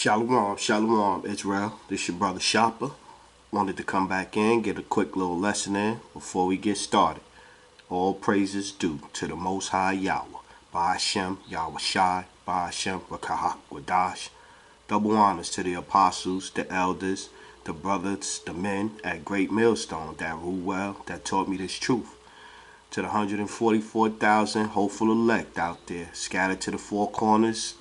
Shalom, shalom, Israel. This your brother Shopper. Wanted to come back in, get a quick little lesson in before we get started. All praises due to the Most High Yahweh, Ba'ashem, Yahweh Shai, Ba'ashem, Rakahak, Wadash. Double honors to the apostles, the elders, the brothers, the men at Great Millstone that rule well, that taught me this truth. To the 144,000 hopeful elect out there, scattered to the four corners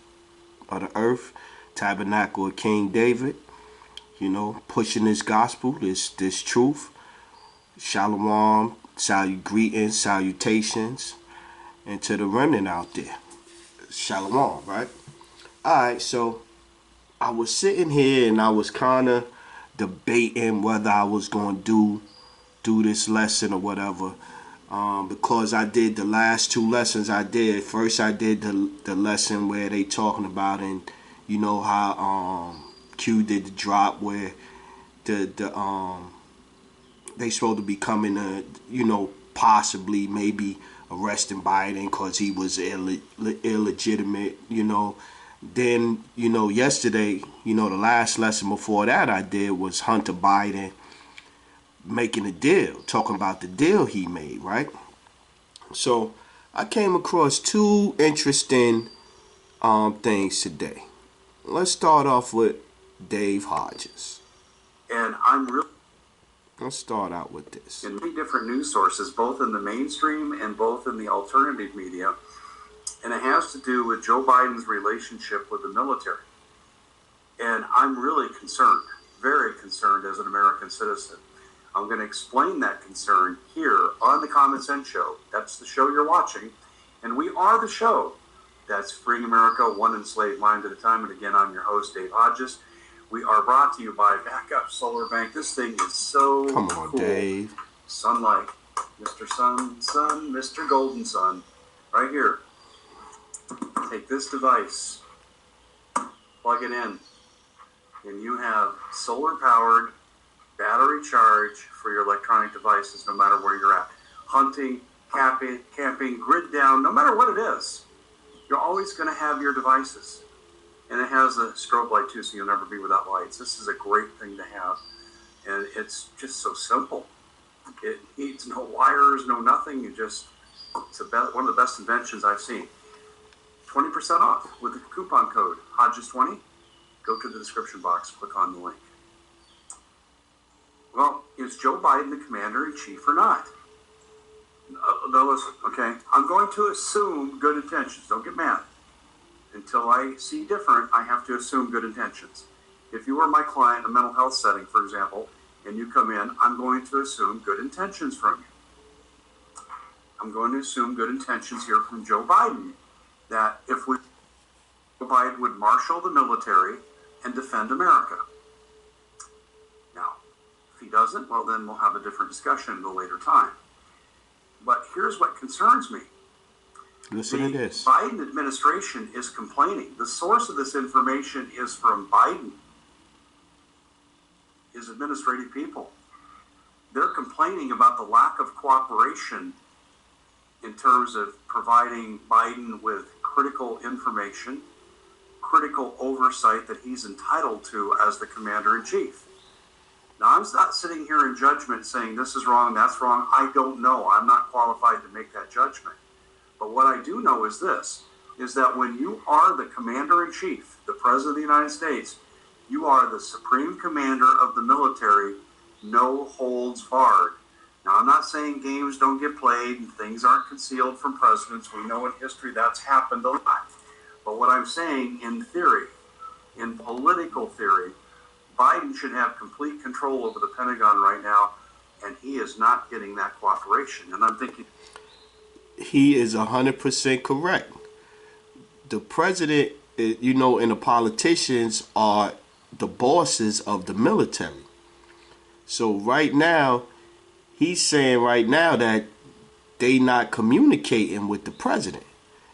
of the earth, tabernacle of King David, pushing this gospel, this truth. Shalom, greetings, salutations, and to the remnant out there. Shalom, right? Alright, so I was sitting here and I was kind of debating whether I was going to do this lesson or whatever. Because I did the last two lessons I did. First I did the lesson where they talking about, and you know how Q did the drop where they supposed to be coming to, possibly maybe arresting Biden because he was illegitimate, Then, yesterday, the last lesson before that I did was Hunter Biden making a deal, talking about the deal he made, right? So I came across two interesting things today. Let's start off with Dave Hodges. And I'm really... Let's start out with this. In many different news sources, both in the mainstream and both in the alternative media, and it has to do with Joe Biden's relationship with the military. And I'm really concerned, very concerned as an American citizen. I'm going to explain that concern here on the Common Sense Show. That's the show you're watching. And we are the show that's freeing America one enslaved mind at a time. And again, I'm your host, Dave Hodges. We are brought to you by Backup Solar Bank. This thing is so Come on, cool. Dave. Sunlight. Mr. Sun, Mr. Golden Sun. Right here. Take this device. Plug it in. And you have solar-powered battery charge for your electronic devices, no matter where you're at. Hunting, camping, grid down, no matter what it is, you're always going to have your devices. And it has a strobe light too, so you'll never be without lights. This is a great thing to have. And it's just so simple. It needs no wires, no nothing. It's one of the best inventions I've seen. 20% off with the coupon code Hodges20. Go to the description box, click on the link. Well, is Joe Biden the commander-in-chief or not? No, listen, okay? I'm going to assume good intentions. Don't get mad. Until I see different, I have to assume good intentions. If you are my client in a mental health setting, for example, and you come in, I'm going to assume good intentions from you. I'm going to assume good intentions here from Joe Biden, that if Joe Biden would marshal the military and defend America. Now, if he doesn't, well, then we'll have a different discussion at a later time. But here's what concerns me. Listen to this. The Biden administration is complaining. The source of this information is from Biden, his administrative people. They're complaining about the lack of cooperation in terms of providing Biden with critical information, critical oversight that he's entitled to as the commander-in-chief. Now, I'm not sitting here in judgment saying this is wrong, that's wrong. I don't know. I'm not qualified to make that judgment. But what I do know is this, is that when you are the commander-in-chief, the president of the United States, you are the supreme commander of the military, no holds barred. Now, I'm not saying games don't get played and things aren't concealed from presidents. We know in history that's happened a lot. But what I'm saying in theory, in political theory, Biden should have complete control over the Pentagon right now, and he is not getting that cooperation. And I'm thinking... He is 100% correct. The president, and the politicians are the bosses of the military. So right now, he's saying right now that they not communicating with the president.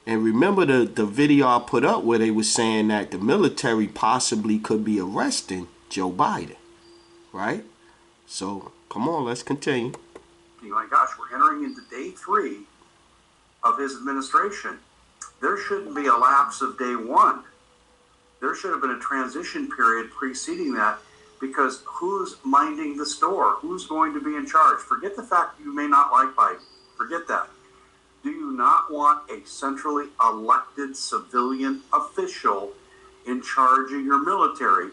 And remember the video I put up where they were saying that the military possibly could be arresting Joe Biden, right? So, come on, let's continue. My gosh, we're entering into day 3 of his administration. There shouldn't be a lapse of day 1 There should have been a transition period preceding that, because who's minding the store? Who's going to be in charge? Forget the fact you may not like Biden. Forget that. Do you not want a centrally elected civilian official in charge of your military?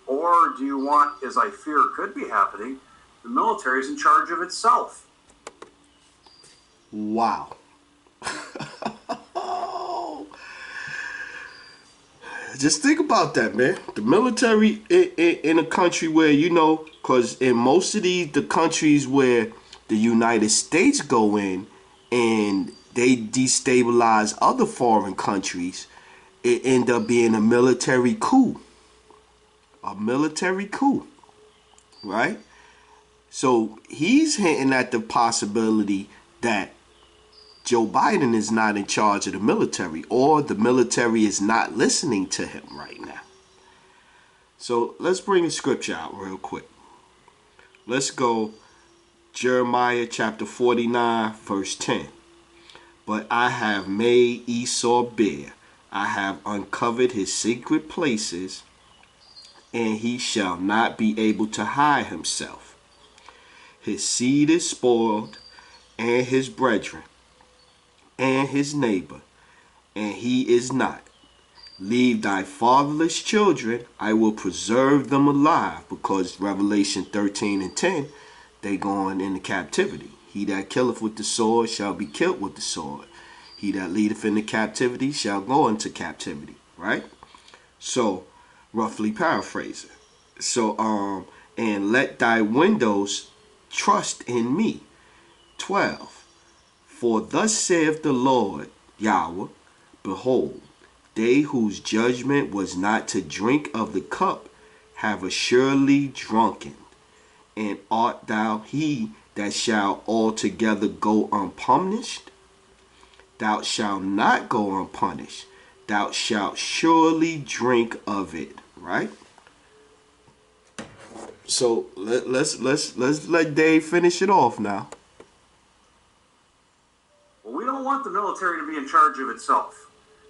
Or do you want, as I fear could be happening, the military is in charge of itself? Wow. Just think about that, man. The military in a country where, because in most of the countries where the United States go in and they destabilize other foreign countries, it end up being a military coup. A military coup, right? So he's hinting at the possibility that Joe Biden is not in charge of the military, or the military is not listening to him right now. So let's bring the scripture out real quick. Let's go Jeremiah chapter 49, verse 10. But I have made Esau bare. I have uncovered his secret places, and he shall not be able to hide himself. His seed is spoiled, and his brethren, and his neighbor, and he is not. Leave thy fatherless children, I will preserve them alive, because Revelation 13 and 10, they going into captivity. He that killeth with the sword shall be killed with the sword. He that leadeth into captivity shall go into captivity, right? So, roughly paraphrasing. So, and let thy windows trust in me. 12. For thus saith the Lord Yahweh, behold, they whose judgment was not to drink of the cup have assuredly drunken. And art thou he that shall altogether go unpunished? Thou shalt not go unpunished. Thou shalt surely drink of it. Right? So let's let Dave finish it off now. Well, we don't want the military to be in charge of itself.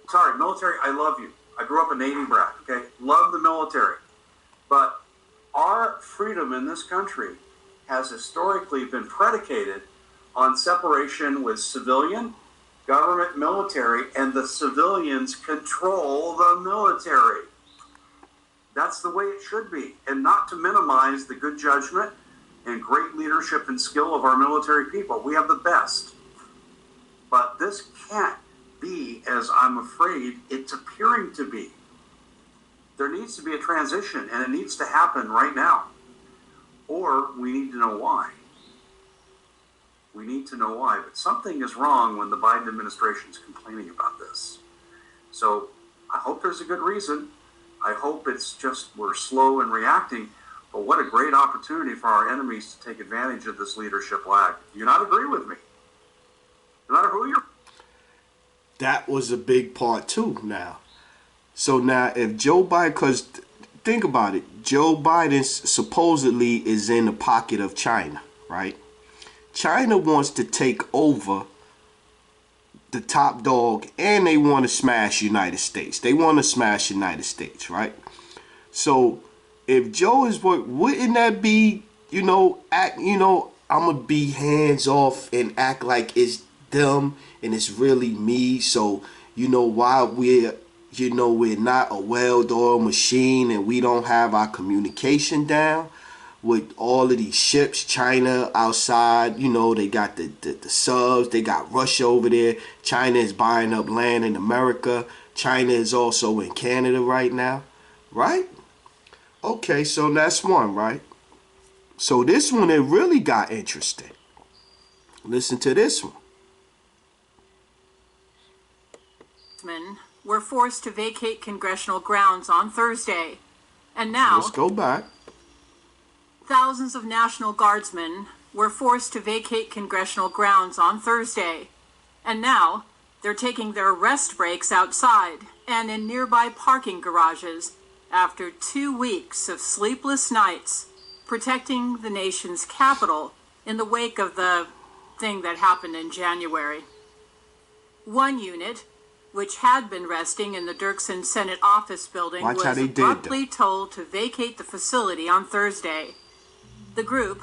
Sorry, military, I love you. I grew up a Navy brat, okay? Love the military. But our freedom in this country has historically been predicated on separation with civilian, government, military, and the civilians control the military. That's the way it should be. And not to minimize the good judgment and great leadership and skill of our military people. We have the best. But this can't be as I'm afraid it's appearing to be. There needs to be a transition, and it needs to happen right now. Or we need to know why. We need to know why. But something is wrong when the Biden administration is complaining about this. So I hope there's a good reason. I hope it's just we're slow in reacting. But what a great opportunity for our enemies to take advantage of this leadership lag. Do you not agree with me? No matter who you're... That was a big part too now. So now if Joe Biden, because think about it, Joe Biden supposedly is in the pocket of China, right? China wants to take over the top dog, and they want to smash United States. They want to smash United States, right? So if Joe is, wouldn't that be, I'm going to be hands off and act like it's them and it's really me. So, while we're not a well-oiled machine and we don't have our communication down with all of these ships, China outside, they got the subs, they got Russia over there. China is buying up land in America. China is also in Canada right now, right? Okay, so that's one, right? So this one, it really got interesting. Listen to this one. Were forced to vacate congressional grounds on Thursday. And now, let's go back. Thousands of National Guardsmen were forced to vacate congressional grounds on Thursday. And now, they're taking their rest breaks outside and in nearby parking garages after 2 weeks of sleepless nights protecting the nation's capital in the wake of the thing that happened in January. One unit, which had been resting in the Dirksen Senate office building, Watch how was they did, abruptly told to vacate the facility on Thursday. The group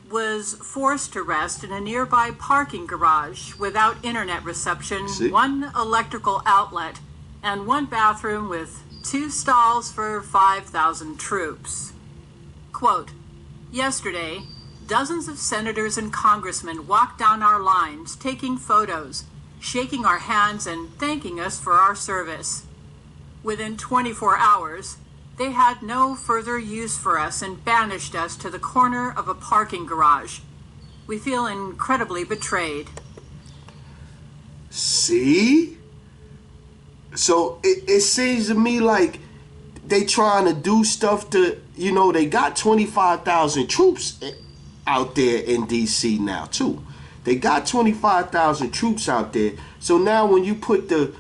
was forced to rest in a nearby parking garage without internet reception, one electrical outlet, and one bathroom with 2 stalls for 5,000 troops. Quote, yesterday, dozens of senators and congressmen walked down our lines, taking photos, shaking our hands, and thanking us for our service. Within 24 hours, they had no further use for us and banished us to the corner of a parking garage. We feel incredibly betrayed. See? So it seems to me like they trying to do stuff to, you know, they got 25,000 troops out there in D.C. now, too. They got 25,000 troops out there. So now when you put the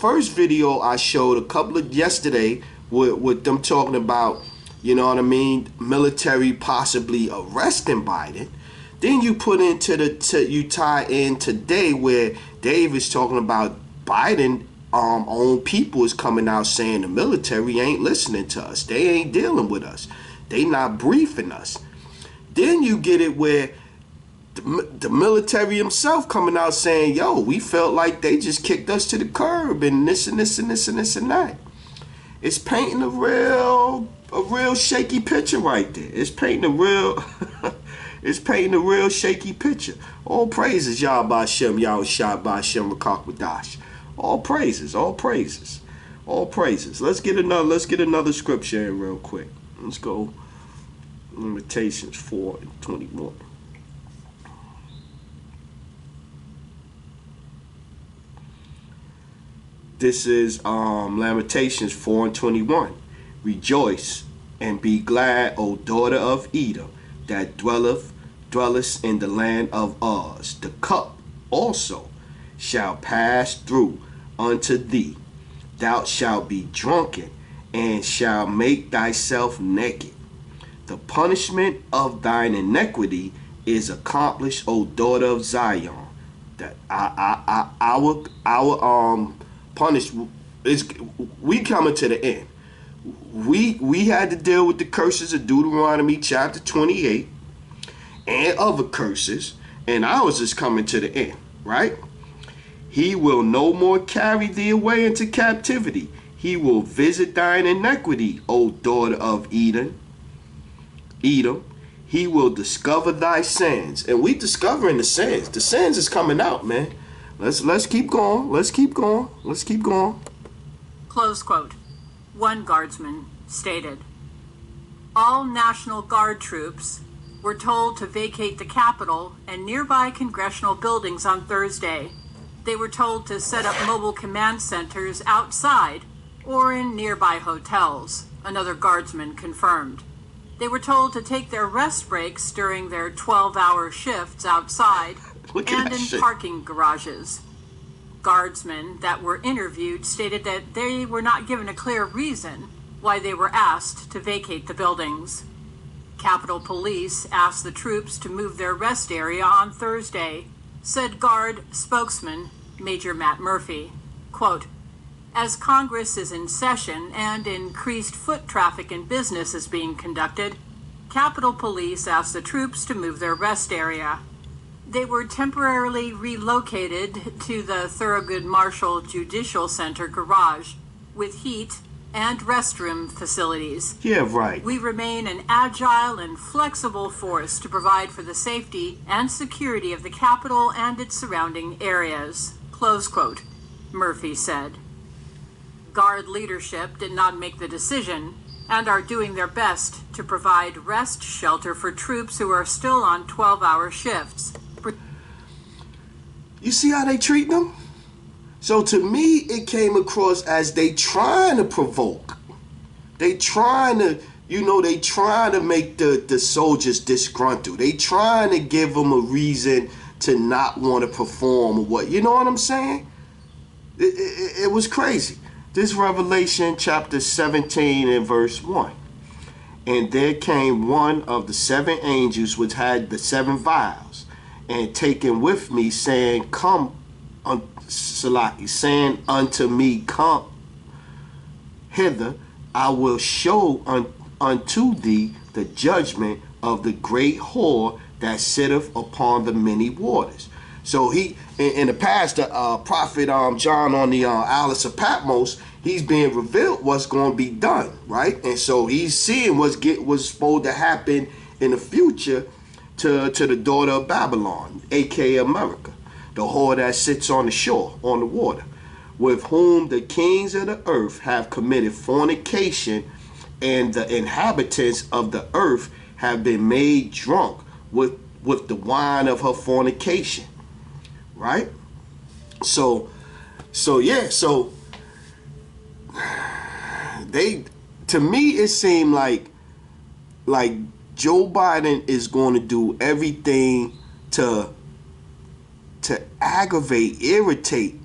first video I showed a couple of yesterday with them talking about, you know what I mean, military possibly arresting Biden, then you put into you tie in today where Dave is talking about Biden own people is coming out saying the military ain't listening to us. They ain't dealing with us. They not briefing us. Then you get it where the military himself coming out saying, yo, we felt like they just kicked us to the curb and this and this and this and this and that. It's painting a real shaky picture right there. It's painting a real shaky picture. All praises, Yah B'Shem, Yahushua B'Shem Rakakwadash. All praises, all praises, all praises. Let's get another scripture in real quick. Let's go. Lamentations 4:21. This is Lamentations 4:21. Rejoice and be glad, O daughter of Edom, that dwellest in the land of Uz. The cup also shall pass through unto thee. Thou shalt be drunken, and shalt make thyself naked. The punishment of thine iniquity is accomplished, O daughter of Zion. That our punish is we coming to the end. We had to deal with the curses of Deuteronomy chapter 28 and other curses, and ours is coming to the end, right? He will no more carry thee away into captivity. He will visit thine iniquity, O daughter of Edom. He will discover thy sins. And we discovering the sins. The sins is coming out, man. Let's keep going. Let's keep going. Let's keep going. Close quote. One guardsman stated, all National Guard troops were told to vacate the Capitol and nearby congressional buildings on Thursday. They were told to set up mobile command centers outside or in nearby hotels, another guardsman confirmed. They were told to take their rest breaks during their 12-hour shifts outside and in parking garages. Guardsmen that were interviewed stated that they were not given a clear reason why they were asked to vacate the buildings. Capitol Police asked the troops to move their rest area on Thursday, said Guard spokesman Major Matt Murphy. Quote, as Congress is in session and increased foot traffic in business is being conducted, Capitol Police asked the troops to move their rest area. They were temporarily relocated to the Thurgood Marshall Judicial Center garage with heat and restroom facilities. Yeah, right. We remain an agile and flexible force to provide for the safety and security of the Capitol and its surrounding areas. Close quote, Murphy said. Guard leadership did not make the decision and are doing their best to provide rest shelter for troops who are still on 12-hour shifts. You see how they treat them? So to me, it came across as they trying to provoke. They trying to, they trying to make the soldiers disgruntled. They trying to give them a reason to not want to perform or what. You know what I'm saying? It was crazy. This Revelation chapter 17 and verse 1. And there came one of the 7 angels which had the 7 vials, and taken with me, saying, Come Salaki, saying unto me, come hither, I will show unto thee the judgment of the great whore that sitteth upon the many waters. So he, in the past, the prophet John on the Isles of Patmos, he's being revealed what's going to be done, right? And so he's seeing what's supposed to happen in the future to the daughter of Babylon, aka America, the whore that sits on the shore, on the water, with whom the kings of the earth have committed fornication, and the inhabitants of the earth have been made drunk with the wine of her fornication. Right? So they, to me, it seemed like Joe Biden is going to do everything to aggravate, irritate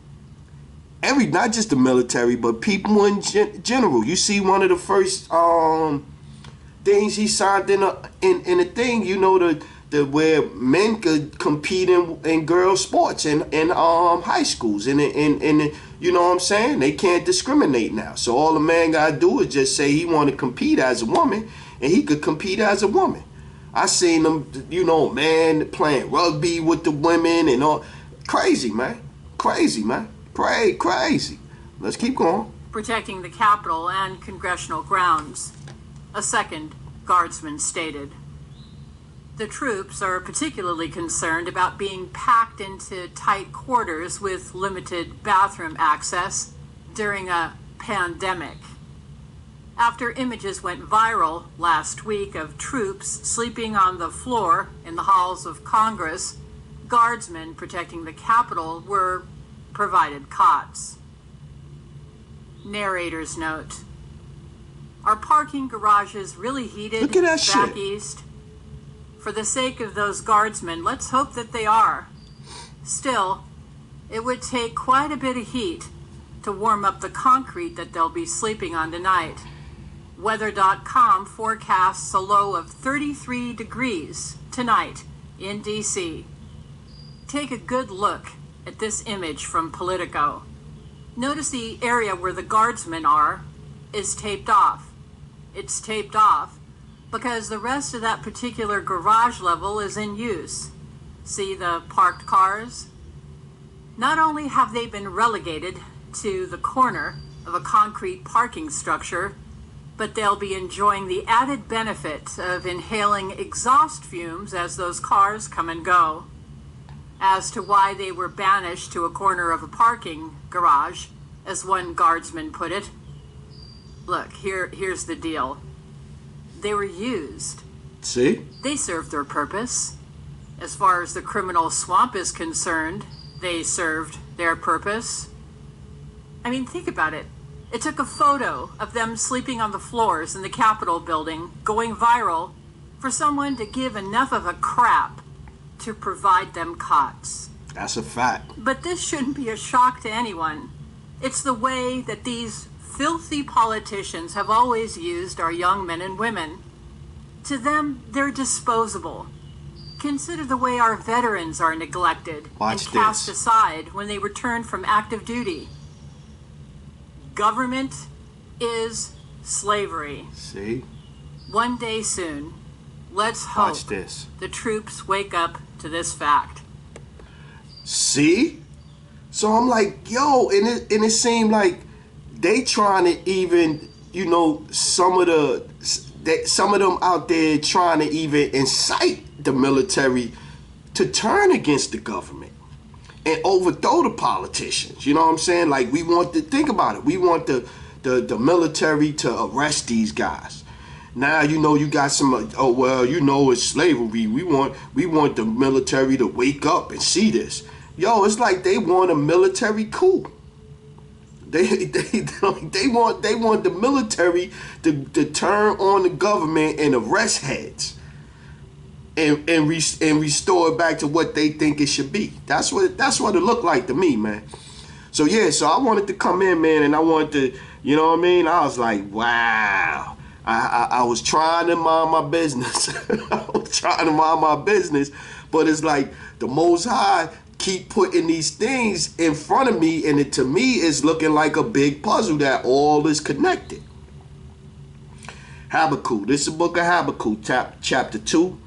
not just the military, but people in general. You see, one of the first things he signed in a thing, you know, the where men could compete in girls sports in high schools, and you know what I'm saying, they can't discriminate now. So all the man gotta do is just say he want to compete as a woman, and he could compete as a woman. I seen them, you know, man, playing rugby with the women and all. Crazy, man. Crazy. Let's keep going. Protecting the Capitol and congressional grounds, a second guardsman stated. The troops are particularly concerned about being packed into tight quarters with limited bathroom access during a pandemic. After images went viral last week of troops sleeping on the floor in the halls of Congress, guardsmen protecting the Capitol were provided cots. Narrator's note. Are parking garages really heated? Look at that back shit. east? For the sake of those guardsmen, let's hope that they are. Still, it would take quite a bit of heat to warm up the concrete that they'll be sleeping on tonight. Weather.com forecasts a low of 33 degrees tonight in D.C. Take a good look at this image from Politico. Notice the area where the guardsmen are is taped off. It's taped off because the rest of that particular garage level is in use. See the parked cars? Not only have they been relegated to the corner of a concrete parking structure, but they'll be enjoying the added benefit of inhaling exhaust fumes as those cars come and go. As to why they were banished to a corner of a parking garage, as one guardsman put it, look, here's the deal. They were used. See? They served their purpose. As far as the criminal swamp is concerned, they served their purpose. I mean, think about it. It took a photo of them sleeping on the floors in the Capitol building going viral for someone to give enough of a crap to provide them cots. That's a fact. But this shouldn't be a shock to anyone. It's the way that these filthy politicians have always used our young men and women. To them, they're disposable. Consider the way our veterans are neglected and cast aside when they return from active duty. Government is slavery. See? One day soon, let's hope the troops wake up to this fact. See? So I'm like, yo, and it seemed like they trying to even, you know, some of them out there trying to even incite the military to turn against the government and overthrow the politicians. You know what I'm saying? Like, we want to think about it. We want the military to arrest these guys. Now, you know, you got some, oh, well, you know, it's slavery. We want the military to wake up and see this. Yo, it's like they want a military coup. They want the military to turn on the government and arrest heads and restore it back to what they think it should be. That's what it looked like to me, man. So yeah, so I wanted to come in, man, and I wanted to, you know what I mean? I was like, wow. I was trying to mind my business. I was trying to mind my business, but it's like the Most High keep putting these things in front of me, and it to me is looking like a big puzzle that all is connected. Habakkuk. This is the book of Habakkuk, chapter 2,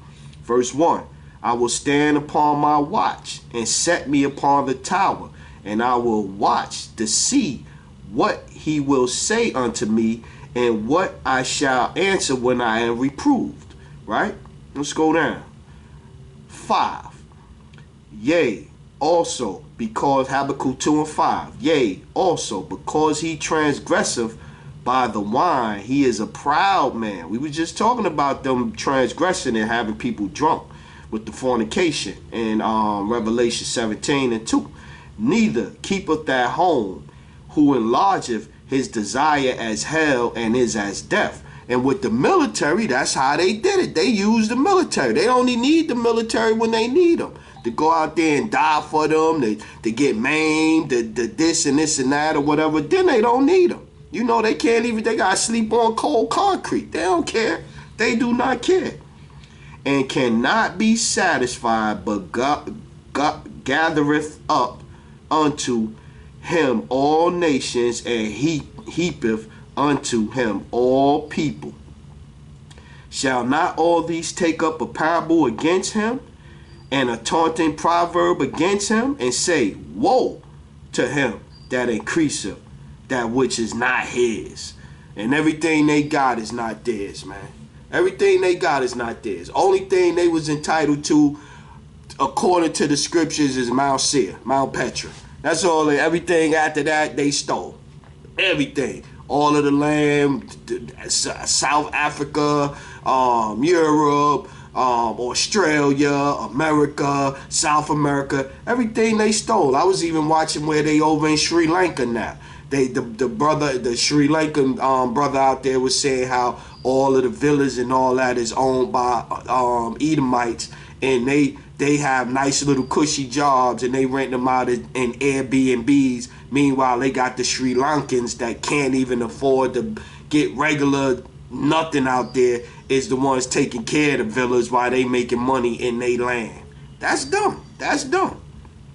verse 1. I will stand upon my watch and set me upon the tower, and I will watch to see what he will say unto me, and what I shall answer when I am reproved. Right? Let's go down. 5. Yea, also, because Habakkuk 2 and 5. Yea, also, because he transgresseth by the wine, he is a proud man. We were just talking about them transgressing and having people drunk with the fornication in Revelation 17 and 2. Neither keepeth that home, who enlargeth his desire as hell and is as death. And with the military, that's how they did it. They used the military. They only need the military when they need them. To go out there and die for them, to get maimed, the this and this and that or whatever. Then they don't need them. You know, they can't even, they got to sleep on cold concrete. They don't care. They do not care. And cannot be satisfied, but gathereth up unto him all nations, and heapeth unto him all people. Shall not all these take up a parable against him, and a taunting proverb against him, and say, woe to him that increaseth that which is not his? And everything they got is not theirs, man. Everything they got is not theirs. Only thing they was entitled to, according to the scriptures, is Mount Seir, Mount Petra. That's all. Everything after that, they stole. Everything. All of the land, South Africa, Europe, Australia, America, South America, everything they stole. I was even watching where they over in Sri Lanka now. The Sri Lankan brother out there was saying how all of the villas and all that is owned by Edomites, and they have nice little cushy jobs, and they rent them out in Airbnbs. Meanwhile, they got the Sri Lankans that can't even afford to get regular nothing out there, is the ones taking care of the villas while they making money in their land. That's dumb. That's dumb.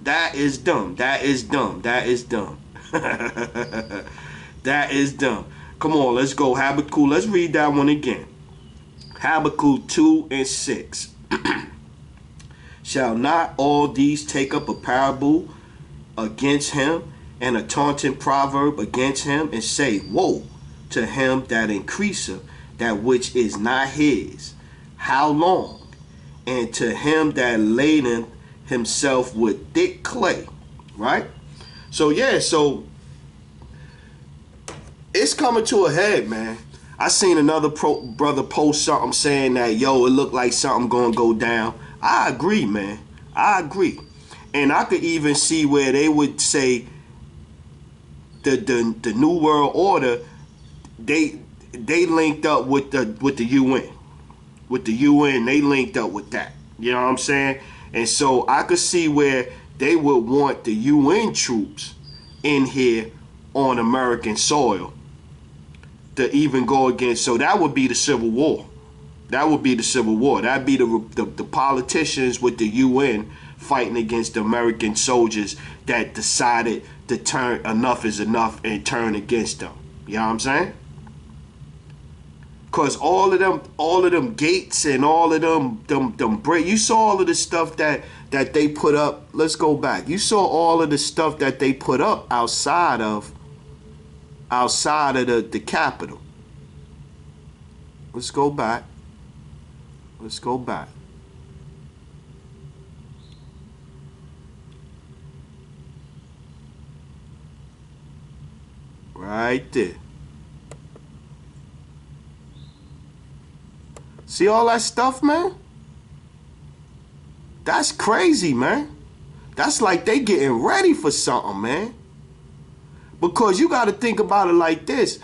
That is dumb. That is dumb. That is dumb. That is dumb. Come on, let's go. Habakkuk. Let's read that one again. Habakkuk 2 and 6. Shall not all these take up a parable against him, and a taunting proverb against him, and say, woe to him that increaseth that which is not his? How long? And to him that ladeth himself with thick clay. Right? So yeah, so it's coming to a head, man. I seen another brother post something saying that, yo, it looked like something gonna go down. I agree, man. I agree. And I could even see where they would say the New World Order, they linked up with the UN. With the UN, they linked up with that. You know what I'm saying? And so I could see where they would want the UN troops in here on American soil to even go against. So that would be the Civil War. That would be the Civil War. That'd be the politicians with the UN fighting against the American soldiers that decided to turn enough is enough and turn against them. You know what I'm saying? Cause all of them gates and all of them break. You saw all of the stuff that they put up. Let's go back. You saw all of the stuff that they put up outside of the Capitol. Let's go back. Let's go back. Right there. See all that stuff, man? That's crazy, man. That's like they getting ready for something, man. Because you got to think about it like this.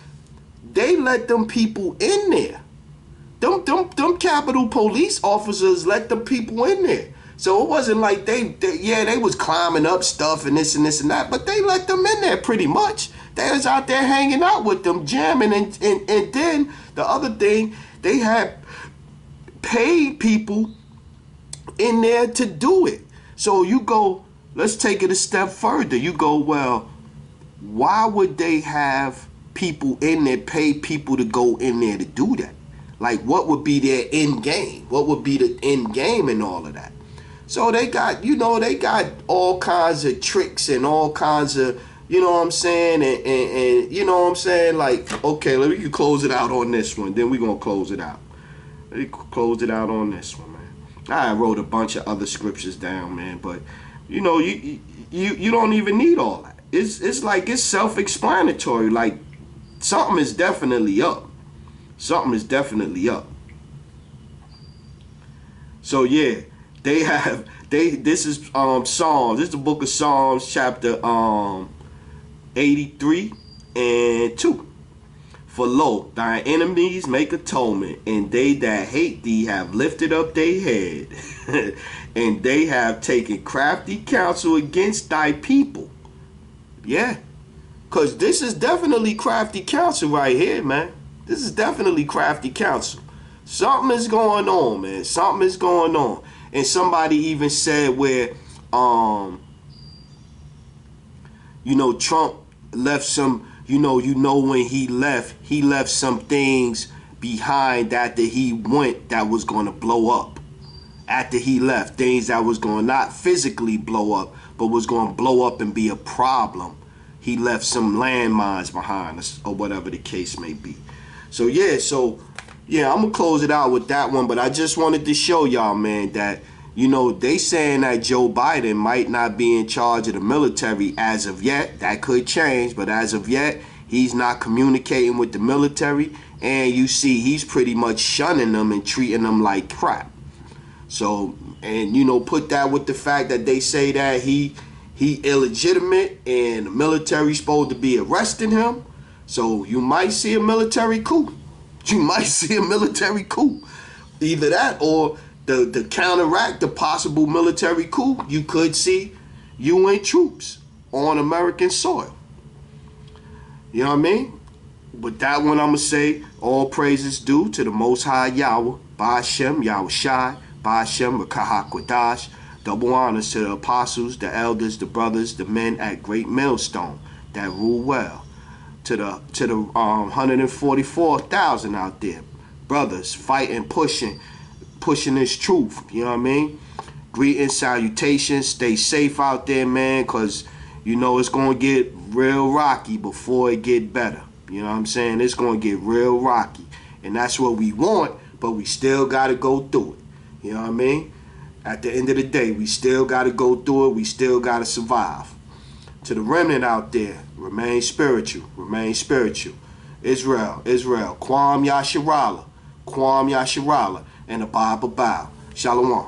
They let them people in there. Them Capitol Police officers let them people in there. So it wasn't like they was climbing up stuff and this and this and that, but they let them in there pretty much. They was out there hanging out with them, jamming, and then the other thing, they had paid people in there to do it. So you go let's take it a step further. You go, well, why would they have people in there, pay people to go in there to do that? Like, what would be their end game? What would be the end game in all of that? So they got, they got all kinds of tricks and all kinds of, you know what I'm saying? And you know what I'm saying? Like, okay, let me close it out on this one. Then we're going to close it out. Let me close it out on this one, man. I wrote a bunch of other scriptures down, man. But, you don't even need all that. It's like, it's self-explanatory. Like, something is definitely up. Something is definitely up. So, yeah. This is Psalms. This is the book of Psalms, chapter 83 and 2. For lo, thine enemies make atonement, and they that hate thee have lifted up their head, and they have taken crafty counsel against thy people. Yeah, because this is definitely crafty counsel right here, man. This is definitely crafty counsel. Something is going on, man. Something is going on. And somebody even said where, Trump left some, when he left some things behind after he went that was going to blow up. After he left, things that was going to not physically blow up, but was going to blow up and be a problem. He left some landmines behind us, or whatever the case may be. So, yeah, I'm going to close it out with that one, but I just wanted to show y'all, man, that, they saying that Joe Biden might not be in charge of the military as of yet. That could change, but as of yet, he's not communicating with the military, and you see he's pretty much shunning them and treating them like crap. So, and, put that with the fact that they say that he illegitimate and the military's supposed to be arresting him. So you might see a military coup. You might see a military coup. Either that or the counteract the possible military coup, you could see UN troops on American soil. You know what I mean? With that one, I'm going to say all praises due to the Most High Yahweh, Ba'ashem, Yahweh Shai, Ba'ashem, Rakah Kwadash. Double honors to the apostles, the elders, the brothers, the men at Great Millstone that rule well. To the 144,000 out there, brothers fighting, pushing this truth. You know what I mean? Greetings, salutations. Stay safe out there, man, because it's gonna get real rocky before it get better. You know what I'm saying? It's gonna get real rocky, and that's what we want. But we still gotta go through it. You know what I mean? At the end of the day, we still gotta go through it. We still gotta survive. To the remnant out there, remain spiritual, remain spiritual. Israel, Kwam Yasharala, and the Bible bow. Shalom.